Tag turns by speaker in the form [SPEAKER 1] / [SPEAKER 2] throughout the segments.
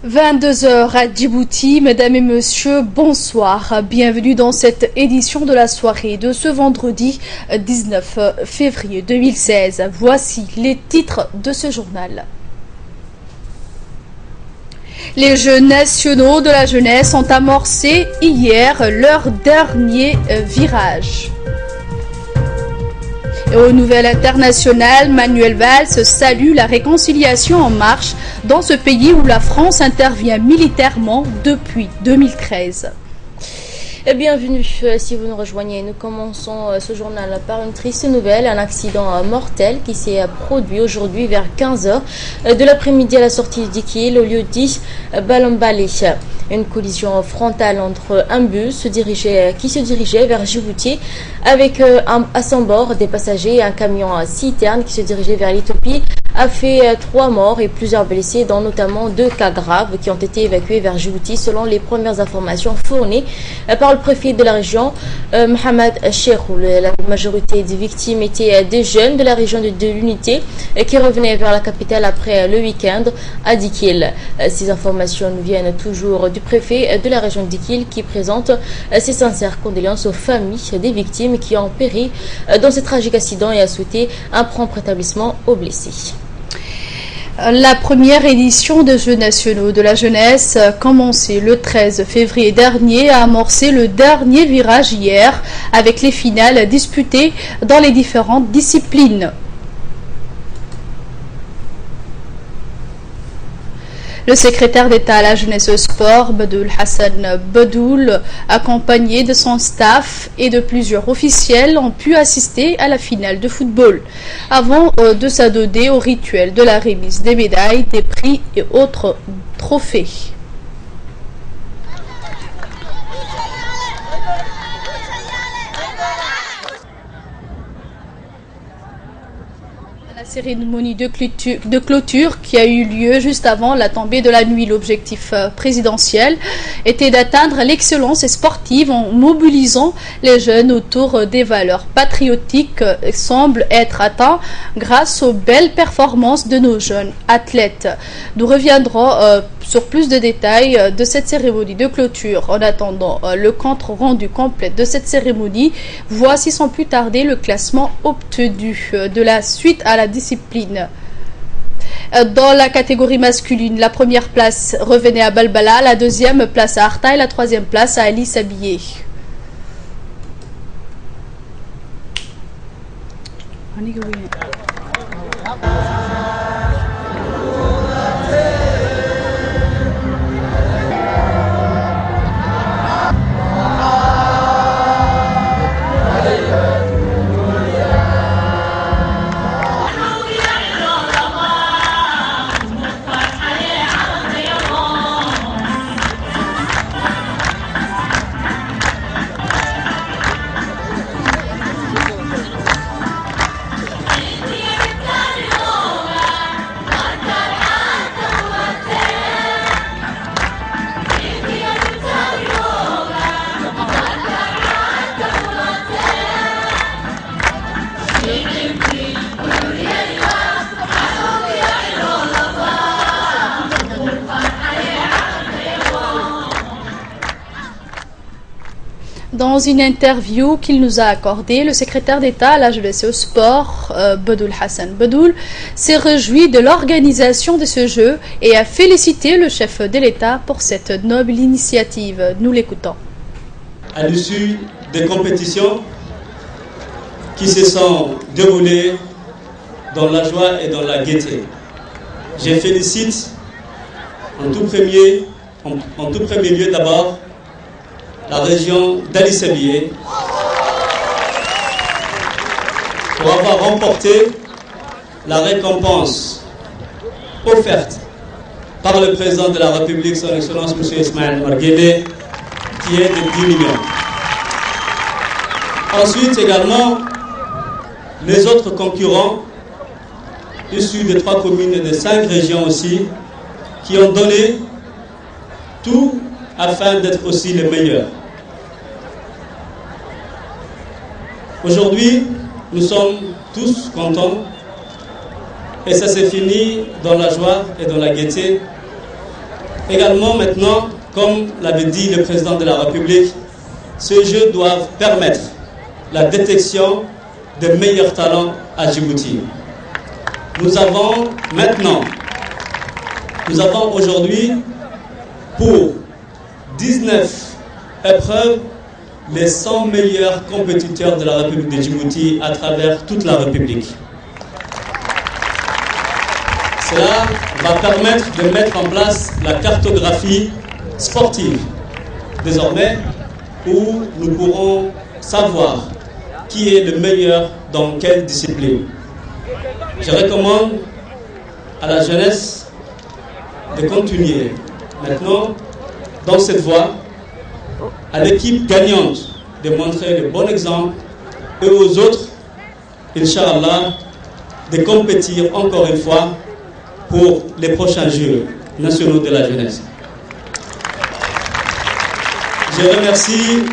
[SPEAKER 1] 22 heures à Djibouti, mesdames et messieurs, bonsoir. Bienvenue dans cette édition de la soirée de ce vendredi 19 février 2016. Voici les titres de ce journal. Les Jeux nationaux de la jeunesse ont amorcé hier leur dernier virage. Et aux nouvelles internationales, Manuel Valls salue la réconciliation en marche dans ce pays où la France intervient militairement depuis 2013.
[SPEAKER 2] Bienvenue si vous nous rejoignez. Nous commençons ce journal par une triste nouvelle, un accident mortel qui s'est produit aujourd'hui vers 15h de l'après-midi à la sortie d'Ikil au lieu dit Balambale. Une collision frontale entre un bus qui se dirigeait vers Djibouti avec à son bord des passagers et un camion citerne qui se dirigeait vers l'Éthiopie a fait 3 morts et plusieurs blessés, dont notamment 2 cas graves qui ont été évacués vers Djibouti selon les premières informations fournies par le préfet de la région, Mohamed Cheikhoul. La majorité des victimes étaient des jeunes de la région de l'Unité qui revenaient vers la capitale après le week-end à Dikil. Ces informations nous viennent toujours du préfet de la région de Dikil qui présente ses sincères condoléances aux familles des victimes qui ont péri dans ce tragique accident et a souhaité un prompt rétablissement aux blessés.
[SPEAKER 1] La première édition des Jeux nationaux de la jeunesse, commencée le 13 février dernier, a amorcé le dernier virage hier avec les finales disputées dans les différentes disciplines. Le secrétaire d'État à la jeunesse et au sport, Badoul Hassan Badoul, accompagné de son staff et de plusieurs officiels, ont pu assister à la finale de football, avant de s'adonner au rituel de la remise des médailles, des prix et autres trophées. La cérémonie de clôture qui a eu lieu juste avant la tombée de la nuit. L'objectif présidentiel était d'atteindre l'excellence sportive en mobilisant les jeunes autour des valeurs patriotiques semble être atteint grâce aux belles performances de nos jeunes athlètes. Nous reviendrons sur plus de détails de cette cérémonie de clôture. En attendant le compte rendu complet de cette cérémonie, voici sans plus tarder le classement obtenu de la suite à la discipline. Dans la catégorie masculine, la première place revenait à Balbala, la deuxième place à Arta et la troisième place à Ali Sabié. Dans une interview qu'il nous a accordée, le secrétaire d'État à la jeunesse et au sport, Badoul Hassan Badoul, s'est réjoui de l'organisation de ce jeu et a félicité le chef de l'État pour cette noble initiative. Nous l'écoutons.
[SPEAKER 3] À l'issue des compétitions qui se sont déroulées dans la joie et dans la gaieté, je félicite en tout premier lieu d'abord la région d'Ali Sabié pour avoir remporté la récompense offerte par le président de la République, son Excellence M. Ismaël Marguerite, qui est de 10 millions. Ensuite également, les autres concurrents issus de 3 communes et de 5 régions aussi, qui ont donné tout afin d'être aussi les meilleurs. Aujourd'hui, nous sommes tous contents et ça s'est fini dans la joie et dans la gaieté Également maintenant, comme l'avait dit le président de la République, ces Jeux doivent permettre la détection des meilleurs talents à Djibouti. Nous avons aujourd'hui pour 19 épreuves les 100 meilleurs compétiteurs de la République de Djibouti à travers toute la République. Cela va permettre de mettre en place la cartographie sportive, désormais, où nous pourrons savoir qui est le meilleur dans quelle discipline. Je recommande à la jeunesse de continuer maintenant dans cette voie, à l'équipe gagnante de montrer le bon exemple et aux autres, Inch'Allah, de compétir encore une fois pour les prochains Jeux nationaux de la jeunesse. Je remercie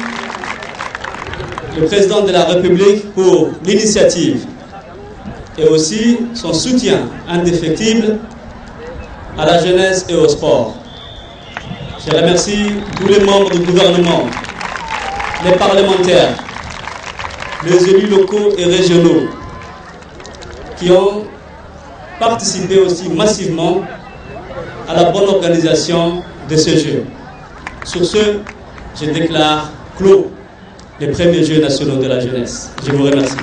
[SPEAKER 3] le président de la République pour l'initiative et aussi son soutien indéfectible à la jeunesse et au sport. Je remercie tous les membres du gouvernement, les parlementaires, les élus locaux et régionaux qui ont participé aussi massivement à la bonne organisation de ce jeu. Sur ce, je déclare clos les premiers Jeux nationaux de la jeunesse. Je vous remercie.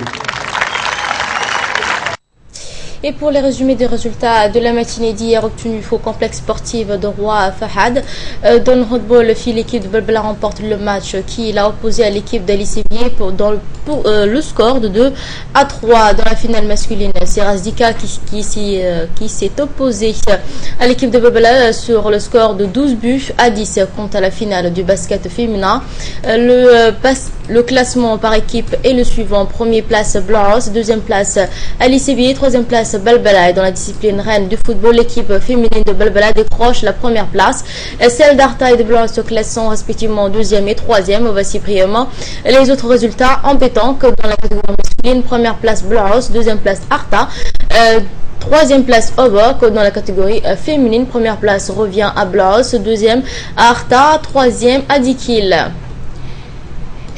[SPEAKER 2] Et pour les résumés des résultats de la matinée d'hier obtenus au complexe sportif de Roi Fahad, dans le football, l'équipe de Belbela remporte le match qui l'a opposé à l'équipe d'Ali-Sévier pour le score de 2-3 dans la finale masculine. C'est Razdika qui s'est opposé à l'équipe de Belbela sur le score de 12-10. Quant à la finale du basket féminin, le classement par équipe est le suivant: première place Blancs, deuxième place Ali-Sévier, troisième place Belbela. Et dans la discipline reine du football, l'équipe féminine de Belbela décroche la première place. Celle d'Arta et de Blancs se classant respectivement deuxième et troisième. Voici brièvement les autres résultats embêtants que dans la catégorie masculine: première place Blancs, deuxième place Arta, troisième place Obok. Dans la catégorie féminine, première place revient à Blancs, deuxième à Arta, troisième à Dikil.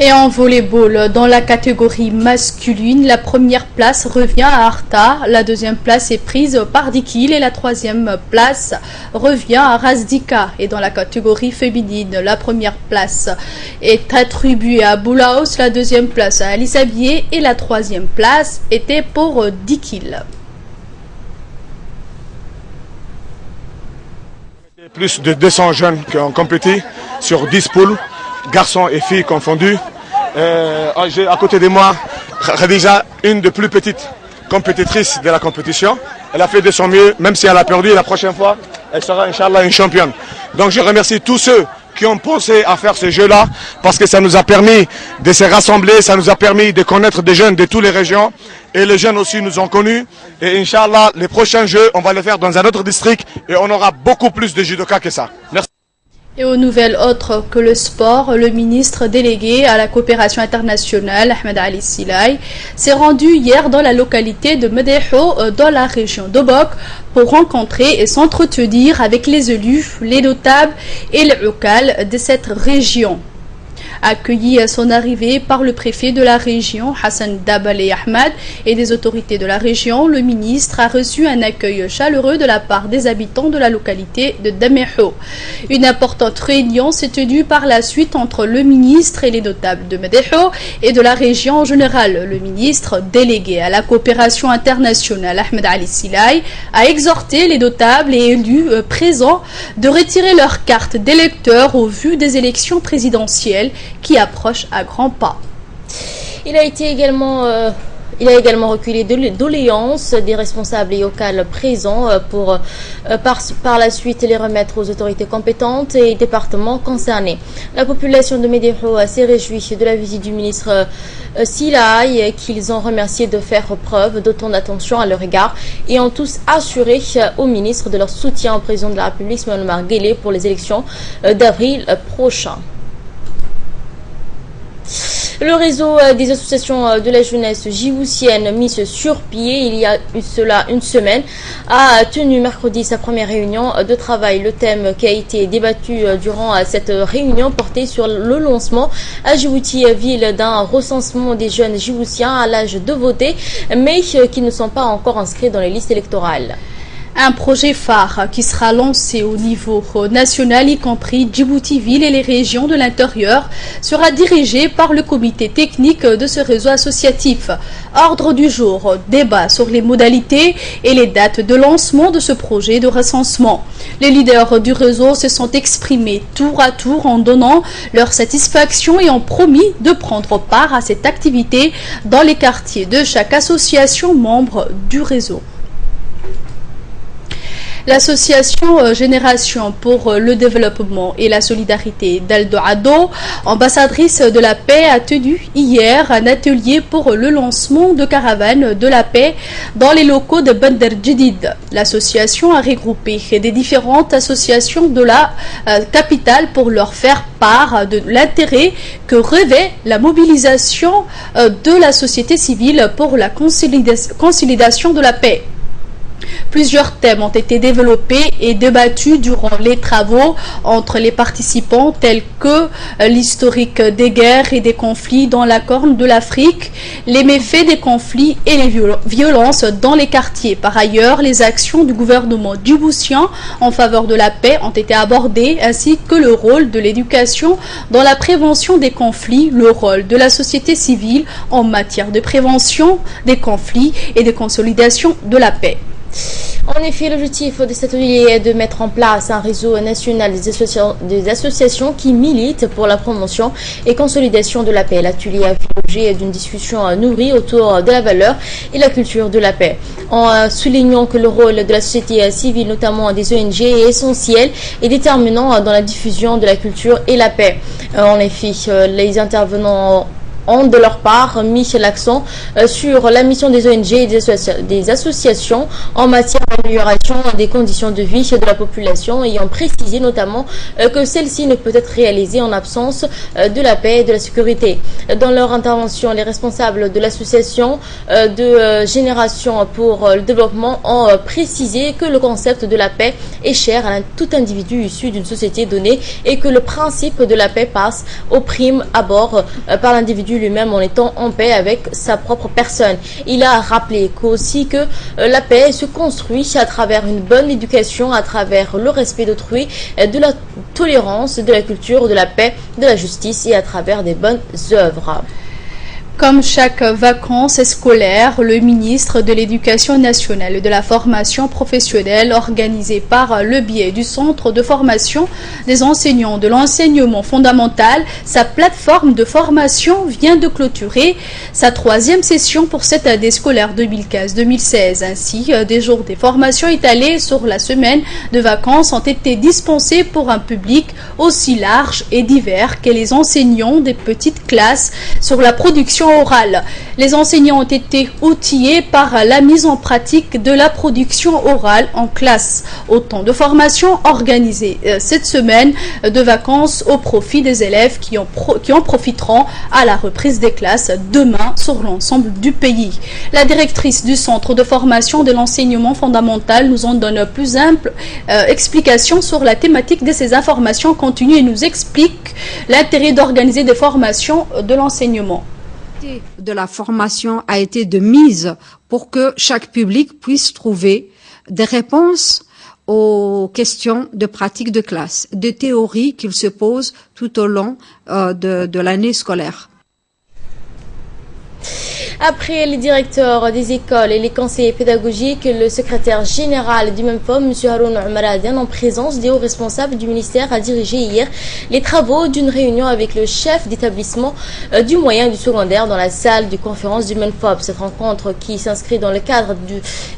[SPEAKER 1] Et en volleyball, dans la catégorie masculine, la première place revient à Arta, la deuxième place est prise par Dikil et la troisième place revient à Razdika. Et dans la catégorie féminine, la première place est attribuée à Boulaos, la deuxième place à Ali-Sévier et la troisième place était pour Dikil.
[SPEAKER 4] Plus de 200 jeunes qui ont compété sur 10 poules, garçons et filles confondus. J'ai à côté de moi Khadija, une des plus petites compétitrices de la compétition. Elle a fait de son mieux, même si elle a perdu. La prochaine fois, elle sera Inch'Allah une championne. Donc je remercie tous ceux qui ont pensé à faire ce jeu-là, parce que ça nous a permis de se rassembler, ça nous a permis de connaître des jeunes de toutes les régions, et les jeunes aussi nous ont connus. Et Inch'Allah, les prochains jeux, on va les faire dans un autre district, et on aura beaucoup plus de judokas que ça. Merci.
[SPEAKER 1] Et aux nouvelles autres que le sport, le ministre délégué à la coopération internationale, Ahmed Ali Silay, s'est rendu hier dans la localité de Medeho, dans la région d'Obok, pour rencontrer et s'entretenir avec les élus, les notables et les locales de cette région. Accueilli à son arrivée par le préfet de la région, Hassan Dabale Ahmad, et des autorités de la région, le ministre a reçu un accueil chaleureux de la part des habitants de la localité de Dameho. Une importante réunion s'est tenue par la suite entre le ministre et les notables de Medeho et de la région en général. Le ministre délégué à la coopération internationale, Ahmed Ali Silay, a exhorté les notables et élus présents de retirer leur carte d'électeur au vu des élections présidentielles qui approche à grands pas.
[SPEAKER 2] Il a également reculé de doléances des responsables locaux présents pour par la suite les remettre aux autorités compétentes et départements concernés. La population de Medeho s'est réjouie de la visite du ministre Silay, qu'ils ont remercié de faire preuve d'autant d'attention à leur égard et ont tous assuré au ministre de leur soutien au président de la République, Ismaël Omar Guelleh, pour les élections d'avril prochain. Le réseau des associations de la jeunesse djiboutienne mise sur pied il y a cela une semaine a tenu mercredi sa première réunion de travail. Le thème qui a été débattu durant cette réunion portait sur le lancement à Djibouti, ville d'un recensement des jeunes djiboutiens à l'âge de voter, mais qui ne sont pas encore inscrits dans les listes électorales.
[SPEAKER 1] Un projet phare qui sera lancé au niveau national, y compris Djibouti-Ville et les régions de l'intérieur, sera dirigé par le comité technique de ce réseau associatif. Ordre du jour, débat sur les modalités et les dates de lancement de ce projet de recensement. Les leaders du réseau se sont exprimés tour à tour en donnant leur satisfaction et ont promis de prendre part à cette activité dans les quartiers de chaque association membre du réseau. L'association Génération pour le développement et la solidarité d'Eldorado, ambassadrice de la paix, a tenu hier un atelier pour le lancement de caravanes de la paix dans les locaux de Bandar Djedid. L'association a regroupé des différentes associations de la capitale pour leur faire part de l'intérêt que revêt la mobilisation de la société civile pour la consolidation de la paix. Plusieurs thèmes ont été développés et débattus durant les travaux entre les participants, tels que l'historique des guerres et des conflits dans la Corne de l'Afrique, les méfaits des conflits et les violences dans les quartiers. Par ailleurs, les actions du gouvernement djiboutien en faveur de la paix ont été abordées, ainsi que le rôle de l'éducation dans la prévention des conflits, le rôle de la société civile en matière de prévention des conflits et de consolidation de la paix.
[SPEAKER 2] En effet, l'objectif de cet atelier est de mettre en place un réseau national des associations qui militent pour la promotion et consolidation de la paix. L'atelier a fait l'objet d'une discussion nourrie autour de la valeur et la culture de la paix, en soulignant que le rôle de la société civile, notamment des ONG, est essentiel et déterminant dans la diffusion de la culture et la paix. En effet, les intervenants ont de leur part mis l'accent sur la mission des ONG et des associations en matière d'amélioration des conditions de vie de la population, ayant précisé notamment que celle-ci ne peut être réalisée en absence de la paix et de la sécurité. Dans leur intervention, les responsables de l'association de Génération pour le développement ont précisé que le concept de la paix est cher à tout individu issu d'une société donnée et que le principe de la paix passe au prime abord par l'individu lui-même en étant en paix avec sa propre personne. Il a rappelé aussi que la paix se construit à travers une bonne éducation, à travers le respect d'autrui, de la tolérance, de la culture, de la paix, de la justice et à travers des bonnes œuvres.
[SPEAKER 1] Comme chaque vacances scolaires, le ministre de l'Éducation nationale et de la formation professionnelle, organisé par le biais du Centre de formation des enseignants de l'enseignement fondamental, sa plateforme de formation vient de clôturer sa 3e session pour cette année scolaire 2015-2016. Ainsi, des jours de formation étalés sur la semaine de vacances ont été dispensés pour un public aussi large et divers que les enseignants des petites classes sur la production orale. Les enseignants ont été outillés par la mise en pratique de la production orale en classe. Autant de formations organisées cette semaine de vacances au profit des élèves qui en profiteront à la reprise des classes demain sur l'ensemble du pays. La directrice du Centre de formation de l'enseignement fondamental nous en donne plus ample explication sur la thématique de ces informations continues et nous explique l'intérêt d'organiser des formations de l'enseignement.
[SPEAKER 5] De la formation a été de mise pour que chaque public puisse trouver des réponses aux questions de pratique de classe, de théories qu'il se pose tout au long de l'année scolaire.
[SPEAKER 2] Après les directeurs des écoles et les conseillers pédagogiques, le secrétaire général du MENFOB, M. Haroun Oumaradian, en présence des hauts responsables du ministère, a dirigé hier les travaux d'une réunion avec le chef d'établissement du moyen et du secondaire dans la salle de conférence du MENFOB. Cette rencontre, qui s'inscrit dans le cadre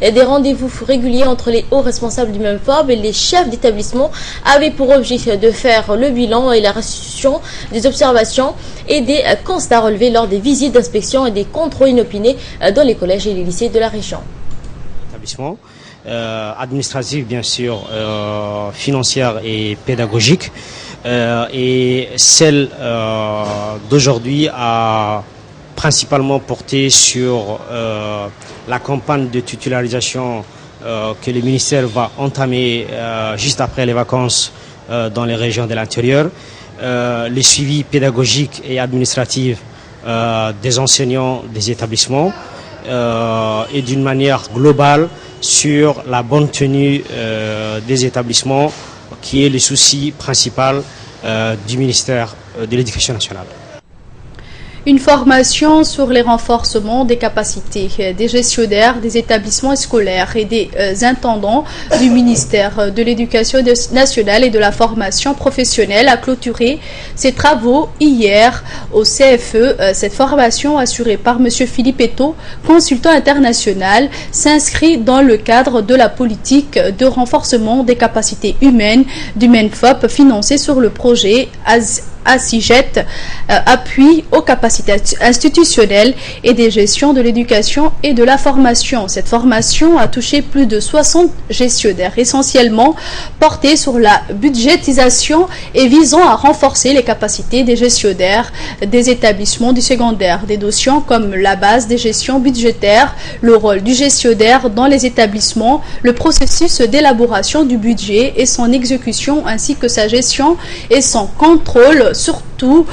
[SPEAKER 2] des rendez-vous réguliers entre les hauts responsables du MENFOB et les chefs d'établissement, avait pour objectif de faire le bilan et la restitution des observations et des constats relevés lors des visites d'inspection et des contrôles inopinés dans les collèges et les lycées de la région.
[SPEAKER 6] Établissement administratif, bien sûr, financière et pédagogique. et celle d'aujourd'hui a principalement porté sur la campagne de titularisation que le ministère va entamer juste après les vacances dans les régions de l'intérieur, les suivis pédagogiques et administratifs des enseignants des établissements et d'une manière globale sur la bonne tenue des établissements qui est le souci principal du ministère de l'Éducation nationale.
[SPEAKER 1] Une formation sur les renforcements des capacités des gestionnaires des établissements scolaires et des intendants du ministère de l'Éducation nationale et de la formation professionnelle a clôturé ses travaux hier au CFE. Cette formation assurée par M. Philippe Eto, consultant international, s'inscrit dans le cadre de la politique de renforcement des capacités humaines du MENFOP financée sur le projet ASIGET, appui aux capacités institutionnelles et des gestions de l'éducation et de la formation. Cette formation a touché plus de 60 gestionnaires, essentiellement portés sur la budgétisation et visant à renforcer les capacités des gestionnaires des établissements du secondaire. Des notions comme la base des gestions budgétaires, le rôle du gestionnaire dans les établissements, le processus d'élaboration du budget et son exécution ainsi que sa gestion et son contrôle surtout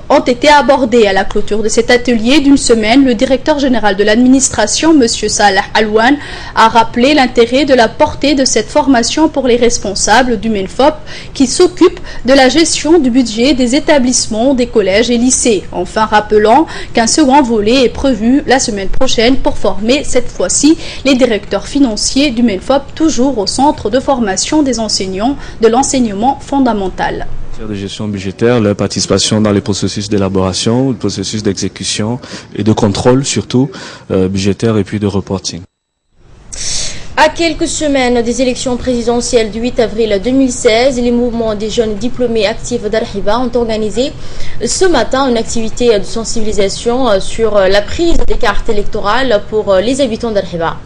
[SPEAKER 1] ont été abordés à la clôture de cet atelier d'une semaine. Le directeur général de l'administration, M. Salah Alouane, a rappelé l'intérêt de la portée de cette formation pour les responsables du MENFOP qui s'occupent de la gestion du budget des établissements, des collèges et lycées. Enfin, rappelant qu'un second volet est prévu la semaine prochaine pour former cette fois-ci les directeurs financiers du MENFOP, toujours au centre de formation des enseignants de l'enseignement fondamental.
[SPEAKER 7] De gestion budgétaire, leur participation dans les processus d'élaboration, le processus d'exécution et de contrôle surtout budgétaire et puis de reporting.
[SPEAKER 2] À quelques semaines des élections présidentielles du 8 avril 2016, les mouvements des jeunes diplômés actifs d'Arhiba ont organisé ce matin une activité de sensibilisation sur la prise des cartes électorales pour les habitants d'Arhiba.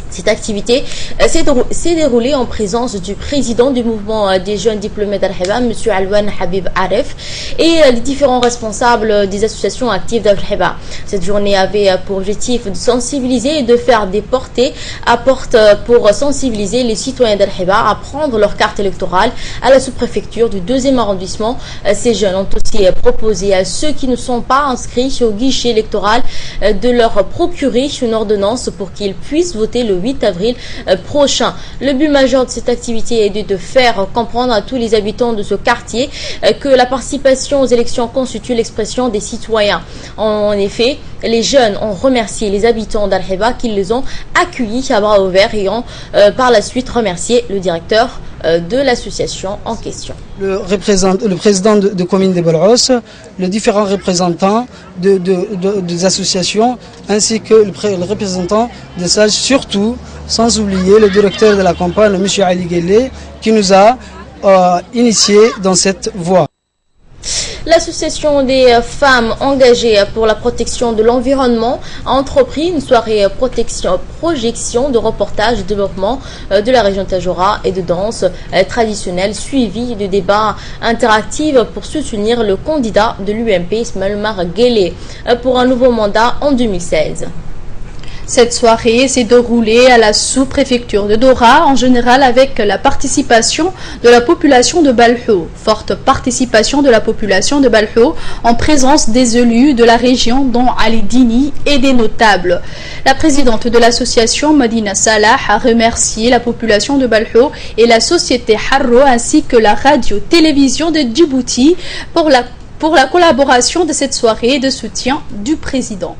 [SPEAKER 2] Cette activité s'est déroulée en présence du président du mouvement des jeunes diplômés d'Arhiba, M. Alwan Habib Aref, et les différents responsables des associations actives d'Arhiba. Cette journée avait pour objectif de sensibiliser et de faire des portées à porte pour sensibiliser les citoyens d'Arhiba à prendre leur carte électorale à la sous-préfecture du 2e arrondissement. Ces jeunes ont aussi proposé à ceux qui ne sont pas inscrits au guichet électoral de leur procurer une ordonnance pour qu'ils puissent voter le 8 avril prochain. Le but majeur de cette activité est de faire comprendre à tous les habitants de ce quartier que la participation aux élections constitue l'expression des citoyens. En effet, les jeunes ont remercié les habitants d'Arhiba qui les ont accueillis à bras ouverts et ont par la suite remercié le directeur de l'association en question.
[SPEAKER 8] Le président de commune de Belros, les différents représentants des associations, ainsi que le représentant des sages, surtout, sans oublier le directeur de la campagne, M. Ali Guelleh, qui nous a initiés dans cette voie.
[SPEAKER 2] L'association des femmes engagées pour la protection de l'environnement a entrepris une soirée projection de reportage de développement de la région Tadjoura et de danse traditionnelle suivie de débats interactifs pour soutenir le candidat de l'UMP, Ismaël Omar Guelleh, pour un nouveau mandat en 2016.
[SPEAKER 1] Cette soirée s'est déroulée à la sous-préfecture de Dora, en général avec la participation de la population de Balho. Forte participation de la population de Balho en présence des élus de la région, dont Ali Dini, et des notables. La présidente de l'association, Madina Salah, a remercié la population de Balho et la société Harro ainsi que la radio-télévision de Djibouti pour la collaboration de cette soirée de soutien du président.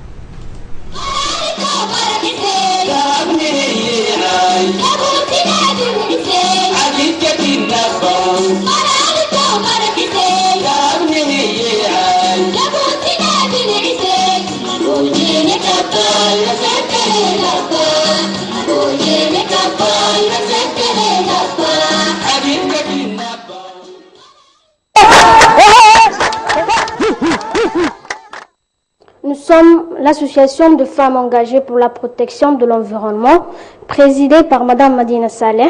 [SPEAKER 9] Nous sommes l'association de femmes engagées pour la protection de l'environnement, présidée par Madame Madina Saleh.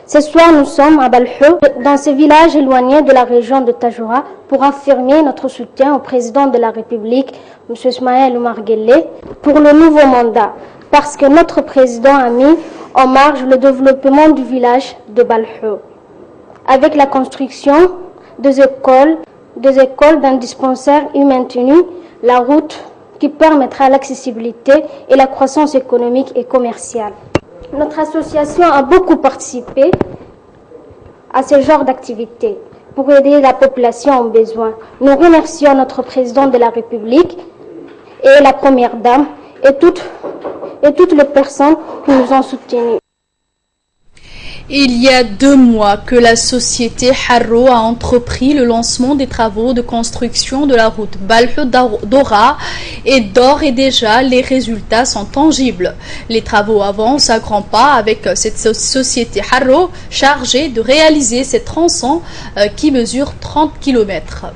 [SPEAKER 9] Ce soir, nous sommes à Balhou, dans ce village éloigné de la région de Tajoura, pour affirmer notre soutien au président de la République, M. Ismaël Omar Guelleh, pour le nouveau mandat, parce que notre président a mis en marge le développement du village de Balhou, avec la construction des écoles, d'un dispensaire et maintenu la route qui permettra l'accessibilité et la croissance économique et commerciale. Notre association a beaucoup participé à ce genre d'activité pour aider la population en besoin. Nous remercions notre président de la République et la première dame et toutes les personnes qui nous ont soutenus.
[SPEAKER 1] Il y a 2 mois que la société Harro a entrepris le lancement des travaux de construction de la route Balhou-Dora et d'ores et déjà les résultats sont tangibles. Les travaux avancent à grands pas avec cette société Harro chargée de réaliser ces tronçons qui mesurent 30 km.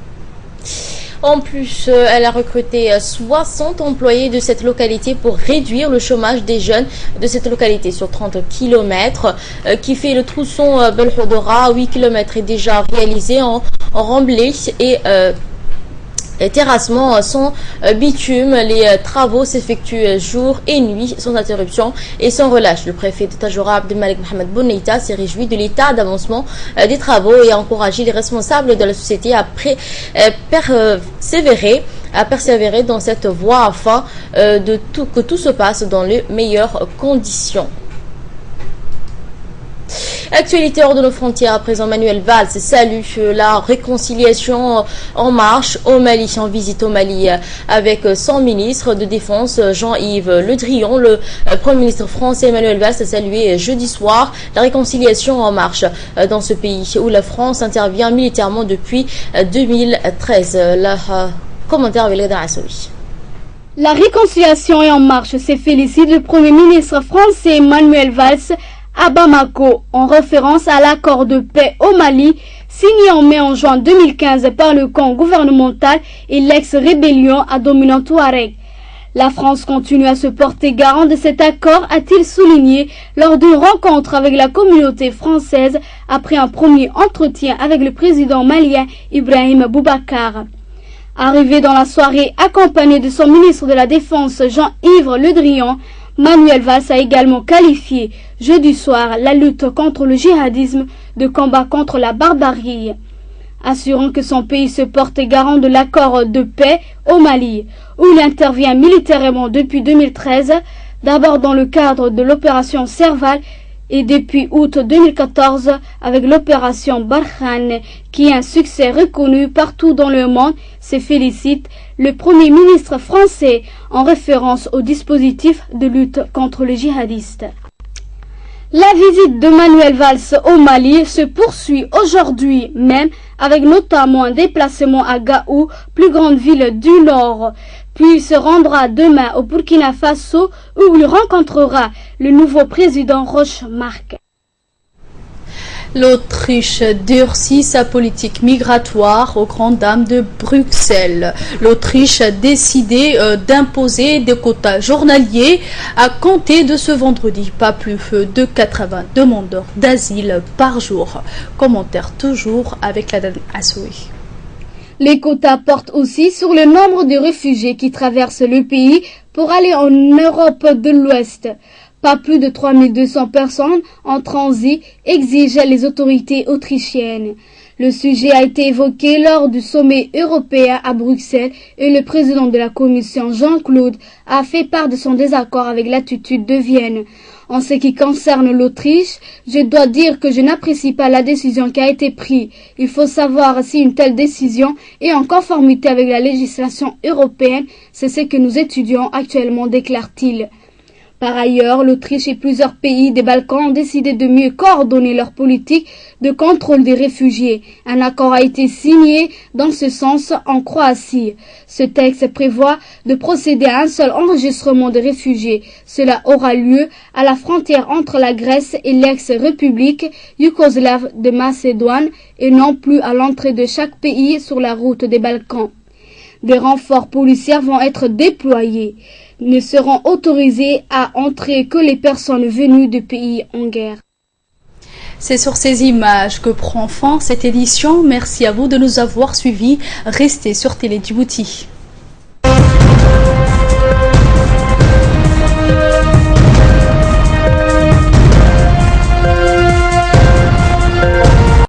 [SPEAKER 2] En plus, elle a recruté 60 employés de cette localité pour réduire le chômage des jeunes de cette localité sur 30 km, qui fait le tronçon Balhou-Dora. 8 km est déjà réalisé en remblai et terrassement sans bitume. Les travaux s'effectuent jour et nuit sans interruption et sans relâche. Le préfet de Tajoura, Abdelmalek Mohamed Bonneita, s'est réjoui de l'état d'avancement des travaux et a encouragé les responsables de la société à persévérer dans cette voie afin que tout se passe dans les meilleures conditions. Actualité hors de nos frontières, à présent Manuel Valls salue la réconciliation en marche au Mali, en visite au Mali avec son ministre de Défense Jean-Yves Le Drian. Le Premier ministre français Manuel Valls a salué jeudi soir la réconciliation en marche dans ce pays où la France intervient militairement depuis 2013. Commentaire avec Léda Assoui.
[SPEAKER 10] La réconciliation est en marche, se félicite le Premier ministre français Manuel Valls à Bamako, en référence à l'accord de paix au Mali signé en juin 2015 par le camp gouvernemental et l'ex-rébellion à dominant Touareg. La France continue à se porter garant de cet accord, a-t-il souligné lors d'une rencontre avec la communauté française après un premier entretien avec le président malien Ibrahim Boubacar. Arrivé dans la soirée accompagné de son ministre de la Défense Jean-Yves Le Drian, Manuel Valls a également qualifié jeudi soir la lutte contre le djihadisme de combat contre la barbarie, assurant que son pays se porte garant de l'accord de paix au Mali, où il intervient militairement depuis 2013, d'abord dans le cadre de l'opération Serval et depuis août 2014 avec l'opération Barkhane, qui est un succès reconnu partout dans le monde, se félicite le Premier ministre français en référence au dispositif de lutte contre les djihadistes. La visite de Manuel Valls au Mali se poursuit aujourd'hui même, avec notamment un déplacement à Gao, plus grande ville du Nord. Puis il se rendra demain au Burkina Faso où il rencontrera le nouveau président Roch Marc.
[SPEAKER 1] L'Autriche durcit sa politique migratoire aux grandes dames de Bruxelles. L'Autriche a décidé d'imposer des quotas journaliers à compter de ce vendredi. Pas plus de 80 demandeurs d'asile par jour. Commentaire toujours avec la dame Assoui.
[SPEAKER 10] Les quotas portent aussi sur le nombre de réfugiés qui traversent le pays pour aller en Europe de l'Ouest. Pas plus de 3200 personnes en transit exigent les autorités autrichiennes. Le sujet a été évoqué lors du sommet européen à Bruxelles et le président de la Commission, Jean-Claude, a fait part de son désaccord avec l'attitude de Vienne. En ce qui concerne l'Autriche, je dois dire que je n'apprécie pas la décision qui a été prise. Il faut savoir si une telle décision est en conformité avec la législation européenne. C'est ce que nous étudions actuellement, déclare-t-il. Par ailleurs, l'Autriche et plusieurs pays des Balkans ont décidé de mieux coordonner leur politique de contrôle des réfugiés. Un accord a été signé dans ce sens en Croatie. Ce texte prévoit de procéder à un seul enregistrement de réfugiés. Cela aura lieu à la frontière entre la Grèce et l'ex-république yougoslave de Macédoine et non plus à l'entrée de chaque pays sur la route des Balkans. Des renforts policiers vont être déployés. Ne seront autorisés à entrer que les personnes venues de pays en guerre.
[SPEAKER 1] C'est sur ces images que prend fin cette édition. Merci à vous de nous avoir suivis. Restez sur Télé Djibouti.